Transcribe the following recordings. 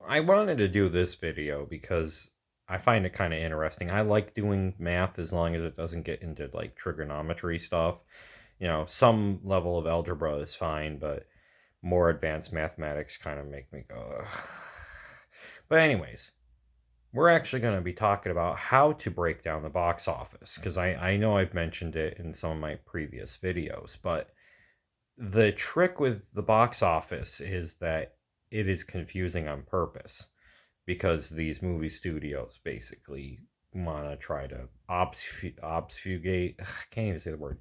I wanted to do this video because I find it kind of interesting. I like doing math as long as it doesn't get into like trigonometry stuff. Some level of algebra is fine, but more advanced mathematics kind of make me go. Ugh. But anyways, we're actually going to be talking about how to break down the box office because I know I've mentioned it in some of my previous videos, but the trick with the box office is that it is confusing on purpose because these movie studios basically want to try to obfuscate, I can't even say the word,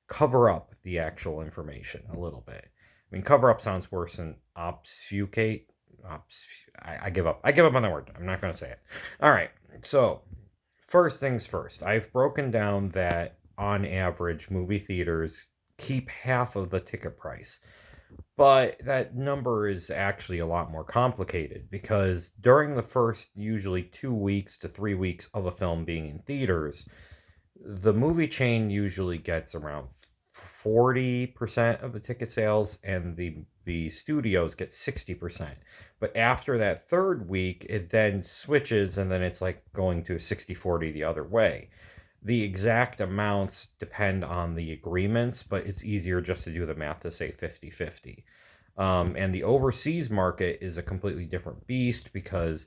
cover up the actual information a little bit. I mean, cover up sounds worse than obfuscate. I give up. I give up on that word. I'm not going to say it. All right. So, first things first, I've broken down that on average, movie theaters keep half of the ticket price. But that number is actually a lot more complicated because during the first usually 2 weeks to 3 weeks of a film being in theaters, the movie chain usually gets around 40% of the ticket sales and the studios get 60%. But after that third week, it then switches and then it's like going to a 60-40 the other way. The exact amounts depend on the agreements, but it's easier just to do the math to say 50-50. And the overseas market is a completely different beast because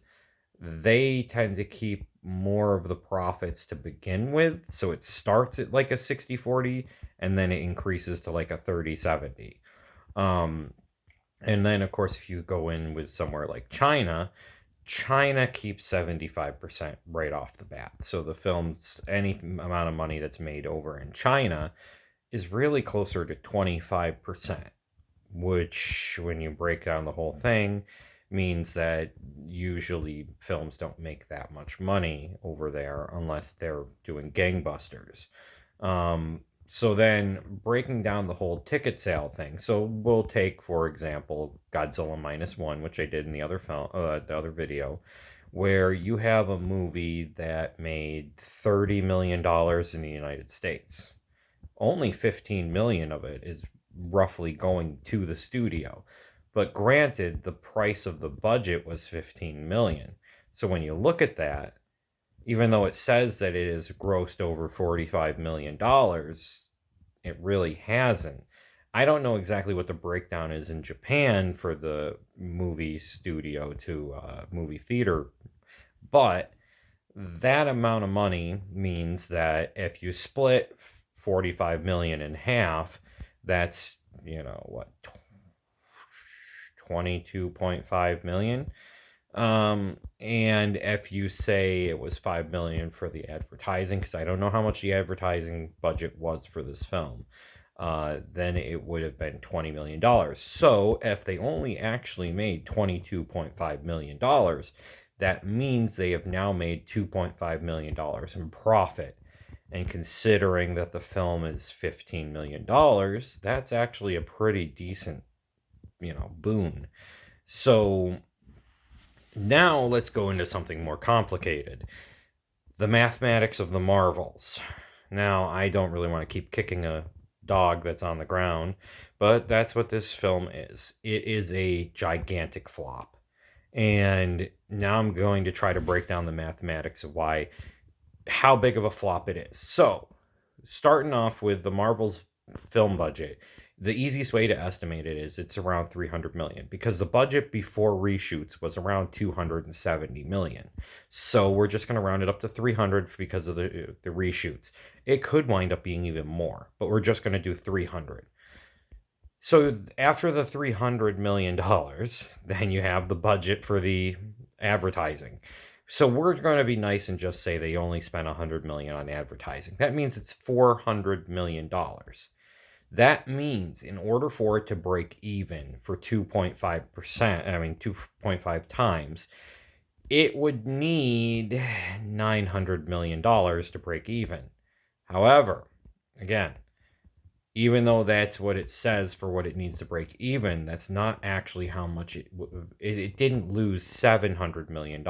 they tend to keep more of the profits to begin with. So it starts at like a 60-40 and then it increases to like a 30-70. Um, and then, of course, if you go in with somewhere like China, China keeps 75% right off the bat. So the film's any amount of money that's made over in China is really closer to 25%, which, when you break down the whole thing, means that usually films don't make that much money over there unless they're doing gangbusters. So then breaking down the whole ticket sale thing. So we'll take, for example, Godzilla minus one, which I did in the other video, where you have a movie that made $30 million in the United States. Only 15 million of it is roughly going to the studio. But granted, the price of the budget was 15 million. So when you look at that, even though it says that it has grossed over $45 million, it really hasn't. I don't know exactly what the breakdown is in Japan for the movie studio to movie theater, but that amount of money means that if you split 45 million in half, that's, what, 22.5 million. And if you say it was 5 million for the advertising, because I don't know how much the advertising budget was for this film, then it would have been $20 million. So if they only actually made $22.5 million, that means they have now made $2.5 million in profit. And considering that the film is $15 million, that's actually a pretty decent, boon. So now let's go into something more complicated. The mathematics of the Marvels. Now, I don't really want to keep kicking a dog that's on the ground, but that's what this film is. It is a gigantic flop. And now I'm going to try to break down the mathematics of how big of a flop it is. So, starting off with the Marvel's film budget, the easiest way to estimate it is it's around 300 million because the budget before reshoots was around 270 million. So we're just going to round it up to 300 because of the reshoots. It could wind up being even more, but we're just going to do 300. So after the $300 million, then you have the budget for the advertising. So we're going to be nice and just say they only spent 100 million on advertising. That means it's $400 million. That means in order for it to break even for 2.5%, 2.5 times, it would need $900 million to break even. However, again, even though that's what it says for what it needs to break even, that's not actually how much it didn't lose $700 million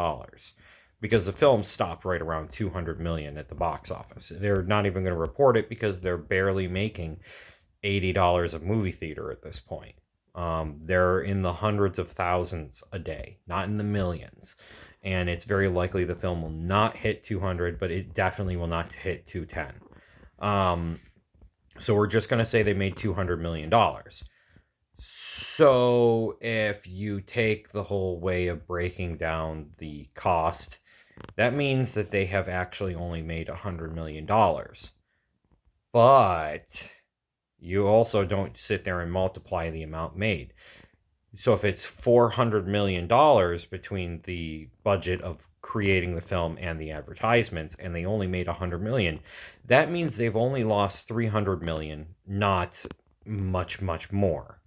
because the film stopped right around 200 million at the box office. They're not even going to report it because they're barely making $80 a movie theater at this point. They're in the hundreds of thousands a day, not in the millions. And it's very likely the film will not hit 200, but it definitely will not hit 210. Um, so we're just going to say they made $200 million. So if you take the whole way of breaking down the cost, that means that they have actually only made $100 million. But you also don't sit there and multiply the amount made. So if it's $400 million between the budget of creating the film and the advertisements, and they only made 100 million, that means they've only lost 300 million, not much more.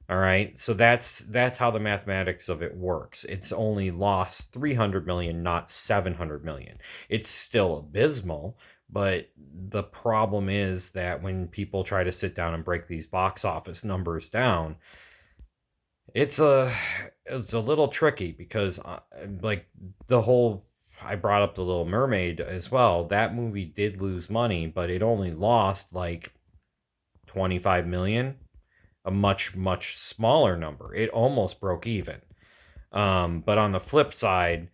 All right, so that's how the mathematics of it works. It's only lost 300 million, not 700 million. It's still abysmal, but the problem is that when people try to sit down and break these box office numbers down, it's a it's a little tricky because like the whole I brought up The Little Mermaid as well. That movie did lose money, but it only lost like 25 million, a much smaller number. It almost broke even. But on the flip side,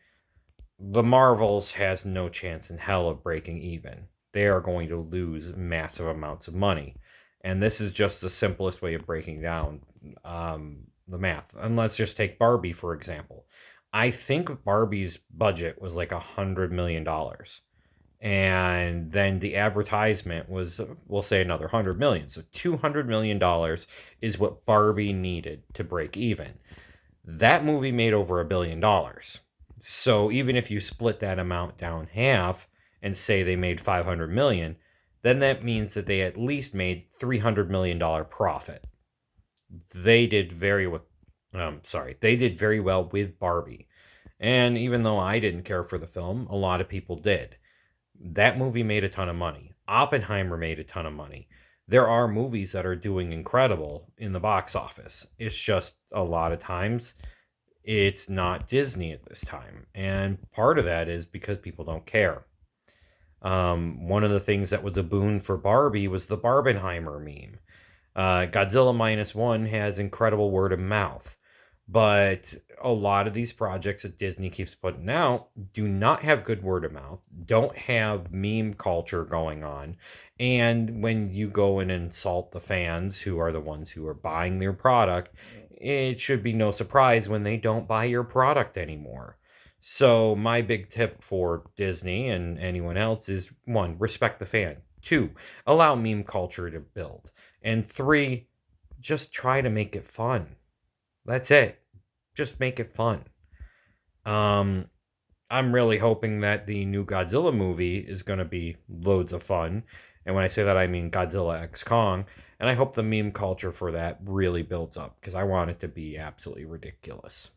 the Marvels has no chance in hell of breaking even. They are going to lose massive amounts of money. And this is just the simplest way of breaking down the math. And let's just take Barbie, for example. I think Barbie's budget was like $100 million. And then the advertisement was, we'll say, another 100 million. So $200 million is what Barbie needed to break even. That movie made over $1 billion. So even if you split that amount down half and say they made 500 million, then that means that they at least made $300 million profit. They did very well. They did very well with Barbie. And even though I didn't care for the film, a lot of people did. That movie made a ton of money. Oppenheimer made a ton of money. There are movies that are doing incredible in the box office. It's just a lot of times it's not Disney at this time. And part of that is because people don't care. One of the things that was a boon for Barbie was the Barbenheimer meme. Godzilla Minus One has incredible word of mouth, but a lot of these projects that Disney keeps putting out do not have good word of mouth, don't have meme culture going on. And when you go and insult the fans, who are the ones who are buying their product, it should be no surprise when they don't buy your product anymore. So, my big tip for Disney and anyone else is one, respect the fan. Two, allow meme culture to build. And three, just try to make it fun. That's it. Just make it fun. Um, I'm really hoping that the new Godzilla movie is going to be loads of fun. And when I say that, I mean Godzilla X Kong. And I hope the meme culture for that really builds up because I want it to be absolutely ridiculous.